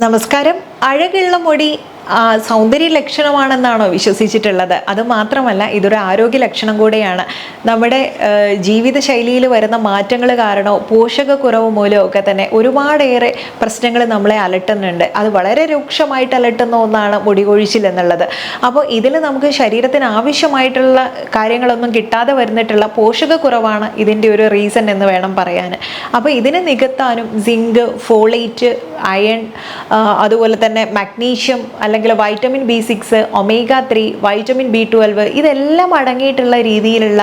നമസ്കാരം. അഴകുള്ള മുടി സൗന്ദര്യ ലക്ഷണമാണെന്നാണോ വിശ്വസിച്ചിട്ടുള്ളത്? അതുമാത്രമല്ല, ഇതൊരു ആരോഗ്യ ലക്ഷണം കൂടെയാണ്. നമ്മുടെ ജീവിതശൈലിയിൽ വരുന്ന മാറ്റങ്ങൾ കാരണമോ പോഷകക്കുറവ് മൂലമോ ഒക്കെ തന്നെ ഒരുപാടേറെ പ്രശ്നങ്ങൾ നമ്മളെ അലട്ടുന്നുണ്ട്. അത് വളരെ രൂക്ഷമായിട്ട് അലട്ടുന്ന ഒന്നാണ് മുടി കൊഴിച്ചിൽ എന്നുള്ളത്. അപ്പോൾ ഇതിൽ നമുക്ക് ശരീരത്തിന് ആവശ്യമായിട്ടുള്ള കാര്യങ്ങളൊന്നും കിട്ടാതെ വരുന്നിട്ടുള്ള പോഷകക്കുറവാണ് ഇതിൻ്റെ ഒരു റീസൺ എന്ന് വേണം പറയാൻ. അപ്പോൾ ഇതിനെ നികത്താനും സിങ്ക്, ഫോളേറ്റ്, അയൺ, അതുപോലെ തന്നെ മഗ്നീഷ്യം അല്ലെങ്കിൽ vitamin B6, omega 3, vitamin B12 ഇതെല്ലാം അടങ്ങിയിട്ടുള്ള രീതിയിലുള്ള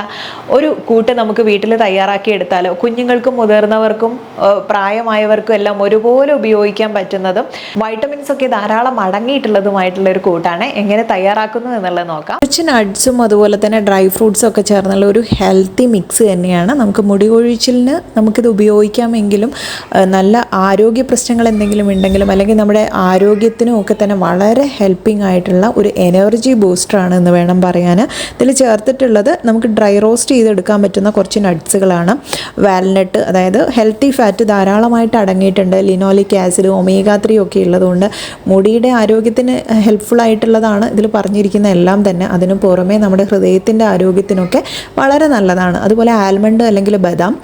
ഒരു കൂട്ട് നമുക്ക് വീട്ടിൽ തയ്യാറാക്കി എടുത്താലോ കുഞ്ഞുങ്ങൾക്കും മുതിർന്നവർക്കും പ്രായമായവർക്കും എല്ലാം ഒരുപോലെ ഉപയോഗിക്കാൻ പറ്റുന്നതും വൈറ്റമിൻസ് ഒക്കെ ധാരാളം അടങ്ങിയിട്ടുള്ളതുമായിട്ടുള്ള ഒരു കൂട്ടാണ്. എങ്ങനെ തയ്യാറാക്കുന്നു എന്നുള്ളത് നോക്കാം. കുറച്ച് നട്ട്സും അതുപോലെ തന്നെ ഡ്രൈ ഫ്രൂട്ട്സും ഒക്കെ ചേർന്നുള്ള ഒരു ഹെൽത്തി മിക്സ് തന്നെയാണ്. നമുക്ക് മുടി കൊഴിച്ചിലിന് നമുക്കിത് ഉപയോഗിക്കാമെങ്കിലും നല്ല ആരോഗ്യ പ്രശ്നങ്ങൾ എന്തെങ്കിലും ഉണ്ടെങ്കിലും അല്ലെങ്കിൽ നമ്മുടെ ആരോഗ്യത്തിനും ഒക്കെ തന്നെ വളരെ ഹെൽപ്പിംഗ് ആയിട്ടുള്ള ഒരു എനർജി ബൂസ്റ്ററാണ് എന്ന് വേണം പറയാൻ. ഇതിൽ ചേർത്തിട്ടുള്ളത് നമുക്ക് ഡ്രൈ റോസ്റ്റ് ചെയ്തെടുക്കാൻ പറ്റുന്ന കുറച്ച് നട്ട്സുകളാണ്. വാൽനട്ട്, അതായത് ഹെൽത്തി ഫാറ്റ് ധാരാളമായിട്ട് അടങ്ങിയിട്ടുണ്ട്. ലിനോലിക് ആസിഡ്, ഒമേഗ 3 ഒക്കെ ഉള്ളതുകൊണ്ട് മുടിയുടെ ആരോഗ്യത്തിന് ഹെൽപ്ഫുൾ ആയിട്ടുള്ളതാണ് ഇതിൽ പറഞ്ഞിരിക്കുന്ന എല്ലാം തന്നെ. അതിനു പുറമെ നമ്മുടെ ഹൃദയത്തിൻ്റെ ആരോഗ്യത്തിനൊക്കെ വളരെ നല്ലതാണ്. അതുപോലെ ആൽമണ്ട് അല്ലെങ്കിൽ ബദാം,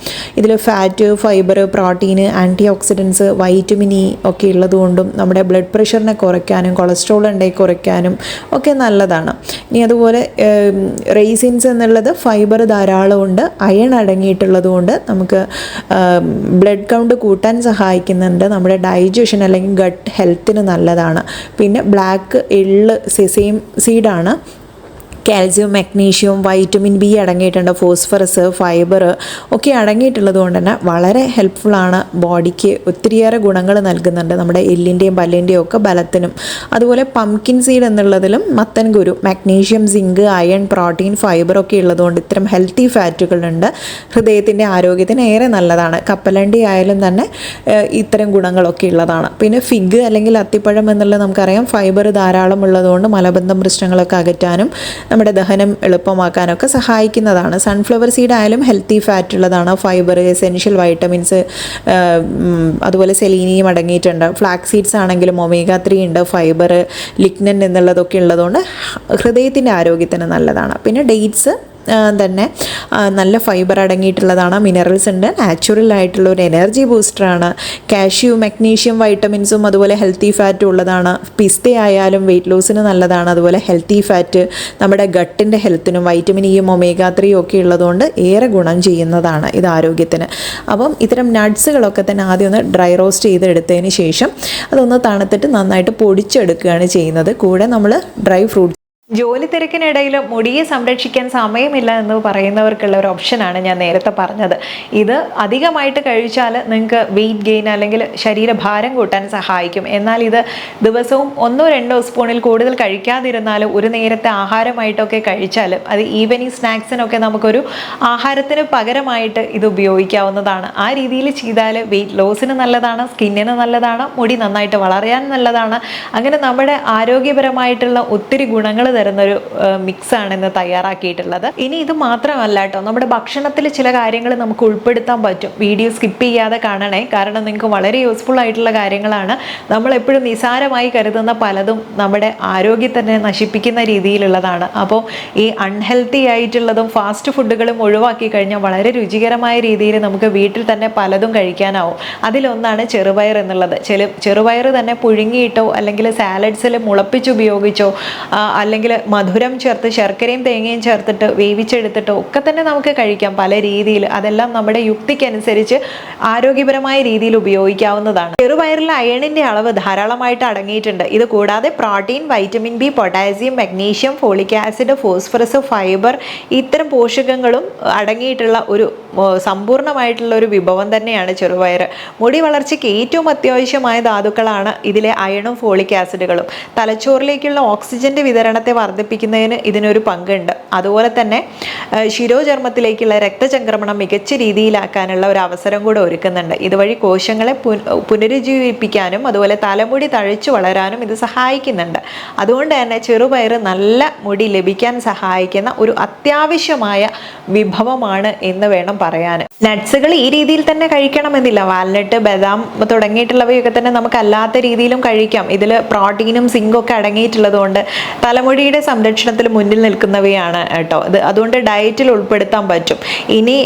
ഇതിൽ fat, fibre, protein, antioxidants, vitamin E ഒക്കെ ഉള്ളതുകൊണ്ടും നമ്മുടെ ബ്ലഡ് പ്രഷറിനെ കുറയ്ക്കാനും കൊളസ്ട്രോൾ ഉണ്ടെങ്കിൽ കുറയ്ക്കാനും ഒക്കെ നല്ലതാണ്. ഇനി അതുപോലെ റൈസിൻസ് എന്നുള്ളത് ഫൈബർ ധാരാളമുണ്ട്, അയൺ അടങ്ങിയിട്ടുള്ളത് കൊണ്ട് നമുക്ക് ബ്ലഡ് കൗണ്ട് കൂട്ടാൻ സഹായിക്കുന്നുണ്ട്. നമ്മുടെ ഡൈജഷൻ അല്ലെങ്കിൽ ഗട്ട് ഹെൽത്തിന് നല്ലതാണ്. പിന്നെ ബ്ലാക്ക് എള്ള്, സെസെയിം സീഡാണ്. കാൽസ്യം, മഗ്നീഷ്യം, വൈറ്റമിൻ ബി അടങ്ങിയിട്ടുണ്ട്. ഫോസ്ഫറസ്, ഫൈബർ ഒക്കെ അടങ്ങിയിട്ടുള്ളത് കൊണ്ട് തന്നെ വളരെ ഹെൽപ്ഫുള്ളാണ്. ബോഡിക്ക് ഒത്തിരിയേറെ ഗുണങ്ങൾ നൽകുന്നുണ്ട്, നമ്മുടെ എല്ലിൻ്റെയും പല്ലിൻ്റെയും ഒക്കെ ബലത്തിനും. അതുപോലെ പംകിൻ സീഡ് എന്നുള്ളതിലും മത്തൻ കുരു, magnesium, zinc, iron, protein, fibre ഒക്കെ ഉള്ളതുകൊണ്ട് ഇത്തരം ഹെൽത്തി ഫാറ്റുകളുണ്ട്. ഹൃദയത്തിൻ്റെ ആരോഗ്യത്തിന് ഏറെ നല്ലതാണ്. കപ്പലണ്ടി ആയാലും തന്നെ ഇത്തരം ഗുണങ്ങളൊക്കെ ഉള്ളതാണ്. പിന്നെ ഫിഗ് അല്ലെങ്കിൽ അത്തിപ്പഴം എന്നുള്ളത് നമുക്കറിയാം ഫൈബർ ധാരാളം ഉള്ളതുകൊണ്ട് മലബന്ധം പ്രശ്നങ്ങളൊക്കെ അകറ്റാനും നമ്മുടെ ദഹനം എളുപ്പമാക്കാനൊക്കെ സഹായിക്കുന്നതാണ്. സൺഫ്ലവർ സീഡ് ആയാലും ഹെൽത്തി ഫാറ്റ് ഉള്ളതാണ്. ഫൈബർ, എസെൻഷ്യൽ വൈറ്റമിൻസ്, അതുപോലെ സെലീനിയം അടങ്ങിയിട്ടുണ്ട്. ഫ്ലാക്സ് സീഡ്സ് ആണെങ്കിലും ഒമേഗ 3 ഉണ്ട്, ഫൈബർ, ലിഗ്നൻ എന്നുള്ളതൊക്കെ ഉള്ളതുകൊണ്ട് ഹൃദയത്തിൻ്റെ ആരോഗ്യത്തിന് നല്ലതാണ്. പിന്നെ ഡേറ്റ്സ് തന്നെ നല്ല ഫൈബർ അടങ്ങിയിട്ടുള്ളതാണ്. മിനറൽസ് ഉണ്ട്, നാച്ചുറൽ ആയിട്ടുള്ള ഒരു എനർജി ബൂസ്റ്ററാണ്. കാഷ്യൂ, മഗ്നീഷ്യം, വൈറ്റമിൻസും അതുപോലെ ഹെൽത്തി ഫാറ്റും ഉള്ളതാണ്. പിസ്ത ആയാലും വെയിറ്റ് ലോസിന് നല്ലതാണ്. അതുപോലെ ഹെൽത്തി ഫാറ്റ് നമ്മുടെ ഗട്ടിൻ്റെ ഹെൽത്തിനും വൈറ്റമിൻ ഇയും ഒമേഗ 3 ഒക്കെ ഉള്ളതുകൊണ്ട് ഏറെ ഗുണം ചെയ്യുന്നതാണ് ഇത് ആരോഗ്യത്തിന്. അപ്പം ഇത്തരം നട്ട്സുകളൊക്കെ തന്നെ ആദ്യം ഒന്ന് ഡ്രൈ റോസ്റ്റ് ചെയ്തെടുത്തതിന് ശേഷം അതൊന്ന് തണുത്തിട്ട് നന്നായിട്ട് പൊടിച്ചെടുക്കുകയാണ് ചെയ്യുന്നത്. കൂടെ നമ്മൾ ഡ്രൈ ഫ്രൂട്ട്സ്, ജോലി തിരക്കിനിടയിൽ മുടിയെ സംരക്ഷിക്കാൻ സമയമില്ല എന്ന് പറയുന്നവർക്കുള്ള ഒരു ഓപ്ഷനാണ് ഞാൻ നേരത്തെ പറഞ്ഞത്. ഇത് അധികമായിട്ട് കഴിച്ചാൽ നിങ്ങൾക്ക് വെയിറ്റ് ഗെയിൻ അല്ലെങ്കിൽ ശരീരഭാരം കൂട്ടാൻ സഹായിക്കും. എന്നാൽ ഇത് ദിവസവും 1-2 സ്പൂണിൽ കൂടുതൽ കഴിക്കാതിരുന്നാലും ഒരു നേരത്തെ ആഹാരമായിട്ടൊക്കെ കഴിച്ചാൽ അത് ഈവനിങ് സ്നാക്സിനൊക്കെ നമുക്കൊരു ആഹാരത്തിന് പകരമായിട്ട് ഇത് ഉപയോഗിക്കാവുന്നതാണ്. ആ രീതിയിൽ ചെയ്താൽ വെയിറ്റ് ലോസിന് നല്ലതാണ്, സ്കിന്നിന് നല്ലതാണ്, മുടി നന്നായിട്ട് വളരാൻ നല്ലതാണ്. അങ്ങനെ നമ്മുടെ ആരോഗ്യപരമായിട്ടുള്ള ഒത്തിരി ഗുണങ്ങൾ തരുന്നൊരു മിക്സാണ് ഇന്ന് തയ്യാറാക്കിയിട്ടുള്ളത്. ഇനി ഇത് മാത്രമല്ല കേട്ടോ, നമ്മുടെ ഭക്ഷണത്തിൽ ചില കാര്യങ്ങൾ നമുക്ക് ഉൾപ്പെടുത്താൻ പറ്റും. വീഡിയോ സ്കിപ്പ് ചെയ്യാതെ കാണണേ, കാരണം നിങ്ങൾക്ക് വളരെ യൂസ്ഫുൾ ആയിട്ടുള്ള കാര്യങ്ങളാണ്. നമ്മളെപ്പോഴും നിസാരമായി കരുതുന്ന പലതും നമ്മുടെ ആരോഗ്യത്തിനെ നശിപ്പിക്കുന്ന രീതിയിലുള്ളതാണ്. അപ്പോൾ ഈ അൺഹെൽത്തി ആയിട്ടുള്ളതും ഫാസ്റ്റ് ഫുഡുകളും ഒഴിവാക്കി കഴിഞ്ഞാൽ വളരെ രുചികരമായ രീതിയിൽ നമുക്ക് വീട്ടിൽ തന്നെ പലതും കഴിക്കാനാവും. അതിലൊന്നാണ് ചെറുപയർ എന്നുള്ളത്. ചെറുപയർ തന്നെ പുഴുങ്ങിയിട്ടോ അല്ലെങ്കിൽ സാലഡ്സിൽ മുളപ്പിച്ചുപയോഗിച്ചോ അല്ലെങ്കിൽ മധുരം ചേർത്ത് ശർക്കരയും തേങ്ങയും ചേർത്തിട്ട് വേവിച്ചെടുത്തിട്ടോ ഒക്കെ തന്നെ നമുക്ക് കഴിക്കാം പല രീതിയിൽ. അതെല്ലാം നമ്മുടെ യുക്തിക്കനുസരിച്ച് ആരോഗ്യപരമായ രീതിയിൽ ഉപയോഗിക്കാവുന്നതാണ്. ചെറുപയറിൽ അയണിൻ്റെ അളവ് ധാരാളമായിട്ട് അടങ്ങിയിട്ടുണ്ട്. ഇത് കൂടാതെ protein, vitamin B, potassium, magnesium, folic acid, phosphorus, fibre ഇത്തരം പോഷകങ്ങളും അടങ്ങിയിട്ടുള്ള ഒരു സമ്പൂർണ്ണമായിട്ടുള്ള ഒരു വിഭവം തന്നെയാണ് ചെറുപയർ. മുടി വളർച്ചയ്ക്ക് ഏറ്റവും അത്യാവശ്യമായ ധാതുക്കളാണ് ഇതിലെ അയണും ഫോളിക് ആസിഡുകളും. തലച്ചോറിലേക്കുള്ള ഓക്സിജന്റെ വിതരണത്തെ വർദ്ധിപ്പിക്കുന്നതിന് ഇതിനൊരു പങ്കുണ്ട്. അതുപോലെ തന്നെ ശിരോചർമ്മത്തിലേക്കുള്ള രക്തചംക്രമണം മികച്ച രീതിയിലാക്കാനുള്ള ഒരു അവസരം കൂടെ ഒരുക്കുന്നുണ്ട്. ഇതുവഴി കോശങ്ങളെ പുനരുജ്ജീവിപ്പിക്കാനും അതുപോലെ തലമുടി തഴച്ചു വളരാനും ഇത് സഹായിക്കുന്നുണ്ട്. അതുകൊണ്ട് തന്നെ ചെറുപയർ നല്ല മുടി ലഭിക്കാൻ സഹായിക്കുന്ന ഒരു അത്യാവശ്യമായ വിഭവമാണ് എന്ന് വേണം പറയാൻ. നട്ട്സുകൾ ഈ രീതിയിൽ തന്നെ കഴിക്കണമെന്നില്ല. വാൽനട്ട്, ബദാം തുടങ്ങിയിട്ടുള്ളവയൊക്കെ തന്നെ നമുക്ക് അല്ലാത്ത രീതിയിലും കഴിക്കാം. ഇതിൽ പ്രോട്ടീനും സിങ്കും ഒക്കെ അടങ്ങിയിട്ടുള്ളത് കൊണ്ട് തലമുടിയുടെ സംരക്ഷണത്തിൽ മുന്നിൽ നിൽക്കുന്നവയാണ് കേട്ടോ. അതുകൊണ്ട് ഡയറ്റിൽ ഉൾപ്പെടുത്താൻ പറ്റും. ഇനി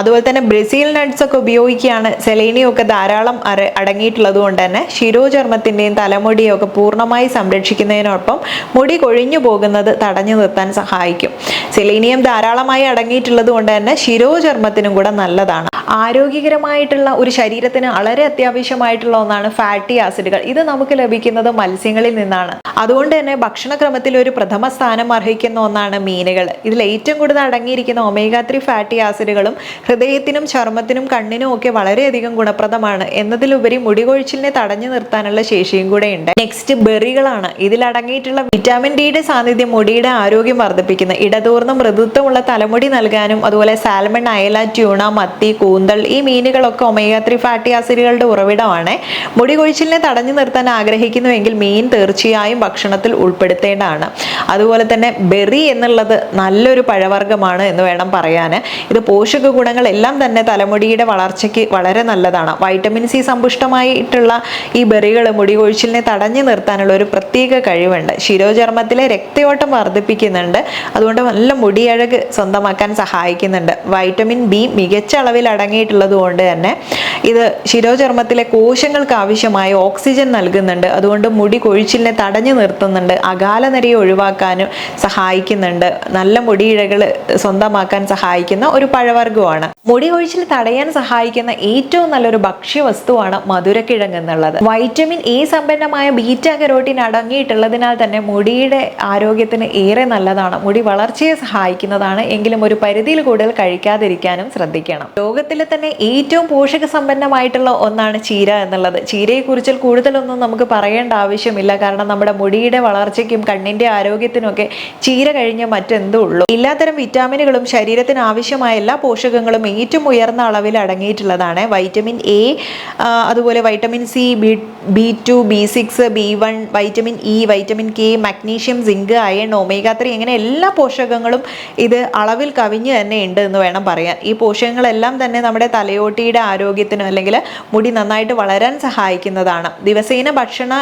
അതുപോലെ തന്നെ ബ്രസീൽ നട്ട്സ് ഒക്കെ ഉപയോഗിക്കുകയാണ്. സെലേനിയം ഒക്കെ ധാരാളം അടങ്ങിയിട്ടുള്ളത് കൊണ്ട് തന്നെ ശിരോചർമ്മത്തിൻ്റെയും തലമുടിയും ഒക്കെ പൂർണ്ണമായി സംരക്ഷിക്കുന്നതിനൊപ്പം മുടി കൊഴിഞ്ഞു പോകുന്നത് തടഞ്ഞു നിർത്താൻ സഹായിക്കും. സെലേനിയം ധാരാളമായി അടങ്ങിയിട്ടുള്ളത് കൊണ്ട് തന്നെ ശിരോചർമ്മത്തിനും കൂടെ നല്ലതാണ്. ആരോഗ്യകരമായിട്ടുള്ള ഒരു ശരീരത്തിന് വളരെ അത്യാവശ്യമായിട്ടുള്ള ഒന്നാണ് ഫാറ്റി ആസിഡുകൾ. ഇത് നമുക്ക് ലഭിക്കുന്നത് മത്സ്യങ്ങളിൽ നിന്നാണ്. അതുകൊണ്ട് തന്നെ ഭക്ഷണക്രമത്തിൽ ഒരു പ്രഥമ സ്ഥാനം അർഹിക്കുന്ന ഒന്നാണ് മീനുകൾ. ഇതിൽ ഏറ്റവും കൂടുതൽ അടങ്ങിയിരിക്കുന്ന ഒമേഗ 3 ഫാറ്റി ആസിഡുകളും ഹൃദയത്തിനും ചർമ്മത്തിനും കണ്ണിനും ഒക്കെ വളരെയധികം ഗുണപ്രദമാണ് എന്നതിലുപരി മുടി കൊഴിച്ചിലിനെ തടഞ്ഞു നിർത്താനുള്ള ശേഷിയും കൂടെ ഉണ്ട്. നെക്സ്റ്റ് ബെറികളാണ്. ഇതിൽ അടങ്ങിയിട്ടുള്ള വിറ്റാമിൻ ഡിയുടെ സാന്നിധ്യം മുടിയുടെ ആരോഗ്യം വർദ്ധിപ്പിക്കുന്നു. ഇടതൂർന്ന മൃദുത്വമുള്ള തലമുടി നൽകാനും അതുപോലെ സാൽമൺ, അയല, ട്യൂണ, മത്തി, കൂന്തൽ ഈ മീനുകളൊക്കെ ഒമേഗ 3 ഫാറ്റി ആസിഡുകളുടെ ഉറവിടമാണ്. മുടി കൊഴിച്ചിലിനെ തടഞ്ഞു നിർത്താൻ ആഗ്രഹിക്കുന്നുവെങ്കിൽ മീൻ തീർച്ചയായും ഭക്ഷണത്തിൽ ഉൾപ്പെടുത്തേണ്ടതാണ്. അതുപോലെ തന്നെ ബെറി എന്നുള്ളത് നല്ലൊരു പഴവർഗ്ഗമാണ് എന്ന് വേണം പറയാൻ. ഇത് പോഷക ഗുണങ്ങളെല്ലാം തന്നെ തലമുടിയുടെ വളർച്ചയ്ക്ക് വളരെ നല്ലതാണ്. വൈറ്റമിൻ സി സമ്പുഷ്ടമായിട്ടുള്ള ഈ ബെറികൾ മുടി കൊഴിച്ചിലിനെ തടഞ്ഞു നിർത്താനുള്ള ഒരു പ്രത്യേക കഴിവുണ്ട്. ശിരോചർമ്മത്തിലെ രക്തയോട്ടം വർദ്ധിപ്പിക്കുന്നുണ്ട്. അതുകൊണ്ട് നല്ല മുടിയഴക് സ്വന്തമാക്കാൻ സഹായിക്കുന്നുണ്ട്. വൈറ്റമിൻ ബി മികച്ച അളവിൽ അടങ്ങിയിട്ടുള്ളത് കൊണ്ട് തന്നെ ഇത് ശിരോചർമ്മത്തിലെ കോശങ്ങൾക്ക് ആവശ്യമായ ഓക്സിജൻ നൽകുന്നുണ്ട്. അതുകൊണ്ട് മുടി കൊഴിച്ചിലിനെ തടഞ്ഞു നിർത്തുന്നുണ്ട്. അകാലനരയെ ഒഴിവാക്കാനും സഹായിക്കുന്നുണ്ട്. നല്ല മുടിയിഴകൾ സ്വന്തമാക്കാൻ സഹായിക്കുന്ന ഒരു പഴവർഗ്ഗമാണ്. മുടി കൊഴിച്ചിൽ തടയാൻ സഹായിക്കുന്ന ഏറ്റവും നല്ലൊരു ഭക്ഷ്യവസ്തുവാണ് മധുരക്കിഴങ്ങ് എന്നുള്ളത്. വൈറ്റമിൻ എ സമ്പന്നമായ ബീറ്റ കരോട്ടിൻ അടങ്ങിയിട്ടുള്ളതിനാൽ തന്നെ മുടിയുടെ ആരോഗ്യത്തിന് ഏറെ നല്ലതാണ്. മുടി വളർച്ചയെ സഹായിക്കുന്നതാണ്. എങ്കിലും ഒരു പരിധിയിൽ കൂടുതൽ കഴിക്കാതിരിക്കാനും ശ്രദ്ധിക്കണം. ലോകത്തിലെ തന്നെ ഏറ്റവും പോഷക സമ്പന്നമായിട്ടുള്ള ഒന്നാണ് ചീര എന്നുള്ളത്. ചീരയെ കുറിച്ച് കൂടുതലൊന്നും നമുക്ക് പറയേണ്ട ആവശ്യമില്ല. കാരണം നമ്മുടെ മുടിയുടെ വളർച്ചയ്ക്കും കണ്ണിന്റെ ആരോഗ്യത്തിനൊക്കെ ചീര കഴിഞ്ഞ് മറ്റെന്തോ ഉള്ളൂ. എല്ലാത്തരം വിറ്റാമിനുകളും ശരീരത്തിന് ആവശ്യമായ എല്ലാ പോഷകങ്ങളും ഏറ്റവും ഉയർന്ന അളവിൽ അടങ്ങിയിട്ടുള്ളതാണ്. വൈറ്റമിൻ എ, അതുപോലെ vitamin C, B2, B6, B1, vitamin E, vitamin K, magnesium, zinc, iron, omega 3 ഇങ്ങനെ എല്ലാ പോഷകങ്ങളും ഇത് അളവിൽ കവിഞ്ഞ് തന്നെ ഉണ്ട് എന്ന് വേണം പറയാൻ. ഈ പോഷകങ്ങളെല്ലാം തന്നെ നമ്മുടെ തലയോട്ടിയുടെ ആരോഗ്യത്തിനും അല്ലെങ്കിൽ മുടി നന്നായിട്ട് വളരാൻ സഹായിക്കുന്നതാണ്. ദിവസേന ഭക്ഷണ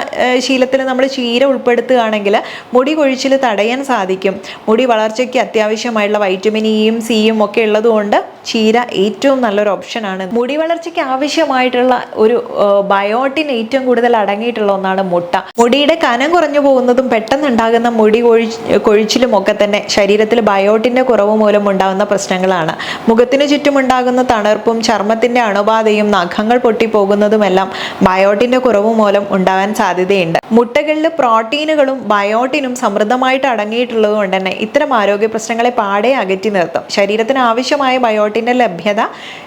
ശീലത്തിൽ നമ്മൾ ചീര ഉൾപ്പെടുത്തുകയാണെങ്കിൽ മുടി കൊഴിച്ചിൽ തടയാൻ സാധിക്കും. മുടി വളർച്ചയ്ക്ക് അത്യാവശ്യമായിട്ടുള്ള വൈറ്റമിൻ ഇയും സിയും ഒക്കെ ഉള്ളതുകൊണ്ട് ചീര ഏറ്റവും നല്ലൊരു ഓപ്ഷനാണ്. മുടി വളർച്ചയ്ക്ക് ആവശ്യമായിട്ടുള്ള ഒരു ബയോട്ടിൻ ഏറ്റവും കൂടുതൽ അടങ്ങിയിട്ടുള്ള ഒന്നാണ് മുട്ട. മുടിയുടെ കനം കുറഞ്ഞു പോകുന്നതും പെട്ടെന്ന് ഉണ്ടാകുന്ന മുടി കൊഴിച്ചിലും ഒക്കെ തന്നെ ശരീരത്തിൽ ബയോട്ടിന്റെ കുറവ് മൂലം ഉണ്ടാകുന്ന പ്രശ്നങ്ങളാണ്. മുഖത്തിന് ചുറ്റും ഉണ്ടാകുന്ന തണുപ്പും ചർമ്മത്തിന്റെ അണുബാധയും നഖങ്ങൾ പൊട്ടിപ്പോകുന്നതുമെല്ലാം ബയോട്ടിന്റെ കുറവ് മൂലം ഉണ്ടാകാൻ സാധ്യതയുണ്ട്. മുട്ടകളിൽ പ്രോട്ടീനുകളും ബയോട്ടിനും സമൃദ്ധമായിട്ട് അടങ്ങിയിട്ടുള്ളത് കൊണ്ട് തന്നെ ഇത്തരം ആരോഗ്യ പ്രശ്നങ്ങളെ പാടെ അകറ്റി നിർത്തും. ശരീരത്തിന് ആവശ്യമായ ബയോട്ടിന്റെ ലഭ്യത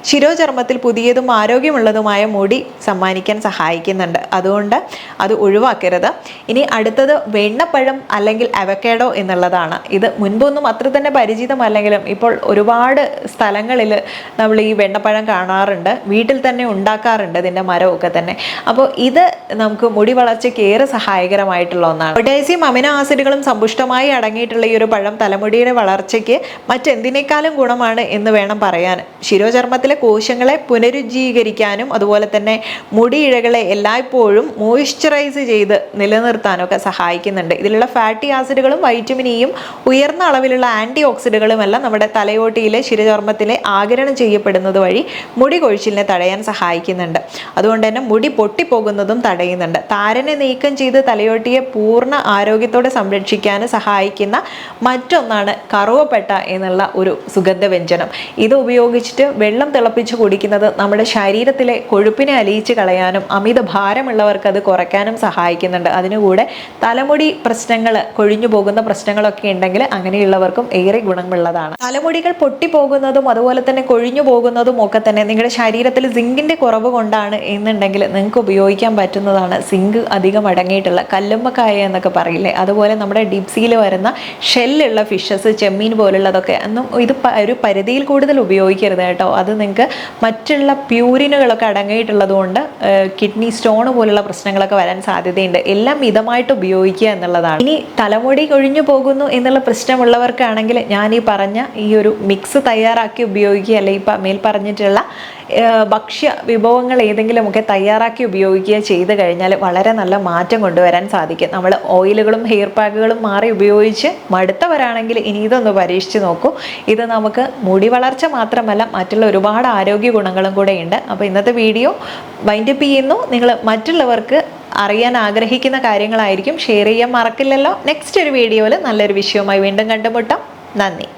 ശിരോചർമ്മത്തിൽ പുതിയതും ആരോഗ്യമുള്ളതുമായ മുടി സമ്മാനിക്കാൻ സഹായിക്കുന്നുണ്ട്. അതുകൊണ്ട് അത് ഒഴിവാക്കരുത്. ഇനി അടുത്തത് വെണ്ണപ്പഴം അല്ലെങ്കിൽ അവക്കാഡോ എന്നുള്ളതാണ്. ഇത് മുൻപൊന്നും അത്ര തന്നെ പരിചിതമല്ലെങ്കിലും ഇപ്പോൾ ഒരുപാട് സ്ഥലങ്ങളിൽ നമ്മൾ ഈ വെണ്ണപ്പഴം കാണാറുണ്ട്. വീട്ടിൽ തന്നെ ഉണ്ടാക്കാറുണ്ട് ഇതിൻ്റെ മരമൊക്കെ തന്നെ. അപ്പോൾ ഇത് നമുക്ക് മുടി വളർച്ചയ്ക്ക് ഏറെ സഹായകരമായിട്ടുള്ള ഒന്നാണ്. പൊട്ടാസ്യം, അമിനോ ആസിഡുകളും സമ്പുഷ്ടമായി അടങ്ങിയിട്ടുള്ള ഈ ഒരു പഴം തലമുടിയുടെ വളർച്ചയ്ക്ക് മറ്റെന്തിനേക്കാളും ഗുണമാണ് എന്ന് വേണം പറയാൻ. ശിരോചർമ്മത്തിലെ കോശങ്ങളെ പുനരുജ്ജീകരിക്കാനും അതുപോലെ തന്നെ മുടിയിഴകളെ എല്ലായ്പ്പോഴും മോയ്സ്ചറൈസ് ചെയ്ത് നിലനിർത്താനൊക്കെ സഹായിക്കുന്നുണ്ട്. ഇതിലുള്ള ഫാറ്റി ആസിഡുകളും വൈറ്റമിൻ ഇയും ഉയർന്ന അളവിലുള്ള ആൻറ്റി ഓക്സിഡുകളും എല്ലാം നമ്മുടെ തലയോട്ടിയിലെ ശിരോചർമ്മത്തിലെ ആഗിരണം ചെയ്യപ്പെടുന്നത് വഴി മുടി കൊഴിച്ചിലിനെ തടയാൻ സഹായിക്കുന്നുണ്ട്. അതുകൊണ്ട് തന്നെ മുടി പൊട്ടിപ്പോകുന്നതും തടയുന്നുണ്ട്. താരനെ നീക്കം ചെയ്ത് തലയോട്ടിയെ പൂർണ്ണ ആരോഗ്യത്തോടെ സംരക്ഷിക്കാൻ സഹായിക്കുന്ന മറ്റൊന്നാണ് കറുവപ്പട്ട എന്നുള്ള ഒരു സുഗന്ധവ്യഞ്ജനം. ഇത് ഉപയോഗിച്ചിട്ട് വെള്ളം തിളപ്പിച്ച് കുടിക്കുന്നത് നമ്മുടെ ശരീരത്തിലെ കൊഴുപ്പിനെ അലിയിച്ച് കളയാനും അമിത ഭാരമുള്ളവർക്ക് അത് കുറയ്ക്കാനും സഹായിക്കുന്നുണ്ട്. അതിനുകൂടെ തലമുടി പ്രശ്നങ്ങൾ, കൊഴിഞ്ഞു പോകുന്ന പ്രശ്നങ്ങളൊക്കെ ഉണ്ടെങ്കിൽ അങ്ങനെയുള്ളവർക്കും ഏറെ ഗുണമുള്ളതാണ്. തലമുടികൾ പൊട്ടിപ്പോകുന്നതും അതുപോലെ തന്നെ കൊഴിഞ്ഞു പോകുന്നതും ഒക്കെ തന്നെ നിങ്ങളുടെ ശരീരത്തിൽ സിങ്കിന്റെ കുറവ് കൊണ്ടാണ് എന്നുണ്ടെങ്കിൽ നിങ്ങൾക്ക് ഉപയോഗിക്കാൻ പറ്റുന്നതാണ് സിങ്ക് അധികം അടങ്ങിയിട്ടുള്ള കല്ലുമ്മക്കായ എന്നൊക്കെ പറയില്ലേ, അതുപോലെ നമ്മുടെ ഡിപ്സിയിൽ വരുന്ന ഷെല്ലുള്ള ഫിഷസ്, ചെമ്മീൻ പോലുള്ളതൊക്കെ ഒന്നും ഇത് ഒരു പരിധിയിൽ കൂടുതൽ ഉപയോഗിക്കരുത് കേട്ടോ. അത് നിങ്ങൾക്ക് മറ്റുള്ള പ്യൂരിനുകളൊക്കെ അടങ്ങിയിട്ടുള്ളത് കൊണ്ട് കിഡ്നി സ്റ്റോൺ പോലുള്ള പ്രശ്നങ്ങളൊക്കെ വരാൻ സാധ്യതയുണ്ട്. എല്ലാം മിതമായിട്ട് ഉപയോഗിക്കുക എന്നുള്ളതാണ്. ഇനി തലമുടി കൊഴിഞ്ഞു പോകുന്നു എന്നുള്ള പ്രശ്നമുള്ളവർക്കാണെങ്കിൽ ഞാൻ ഈ പറഞ്ഞ ഈ ഒരു മിക്സ് തയ്യാറാക്കി ഉപയോഗിക്കുക, അല്ലെങ്കിൽ ഇപ്പം മേൽ പറഞ്ഞിട്ടുള്ള ഭക്ഷ്യ വിഭവങ്ങൾ ഏതെങ്കിലുമൊക്കെ തയ്യാറാക്കി ഉപയോഗിക്കുക ചെയ്ത് കഴിഞ്ഞാൽ വളരെ നല്ല മാറ്റം കൊണ്ടുവരാൻ സാധിക്കും. നമ്മൾ ഓയിലുകളും ഹെയർ പാക്കുകളും മാറി ഉപയോഗിച്ച് മടുത്തവരാണെങ്കിൽ ഇനി ഇതൊന്ന് പരീക്ഷിച്ച് നോക്കൂ. ഇത് നമുക്ക് മുടി വളർച്ച മാത്രമല്ല മറ്റുള്ള ഒരുപാട് ആരോഗ്യ ഗുണങ്ങളും കൂടെ ഉണ്ട്. അപ്പോൾ ഇന്നത്തെ വീഡിയോ വൈൻഡപ്പ് ചെയ്യുന്നു. നിങ്ങൾ മറ്റുള്ളവർക്ക് അറിയാൻ ആഗ്രഹിക്കുന്ന കാര്യങ്ങളായിരിക്കും ഷെയർ ചെയ്യാൻ മറക്കില്ലല്ലോ. നെക്സ്റ്റ് ഒരു വീഡിയോയിൽ നല്ലൊരു വിഷയവുമായി വീണ്ടും കണ്ടുമുട്ടാം. നന്ദി.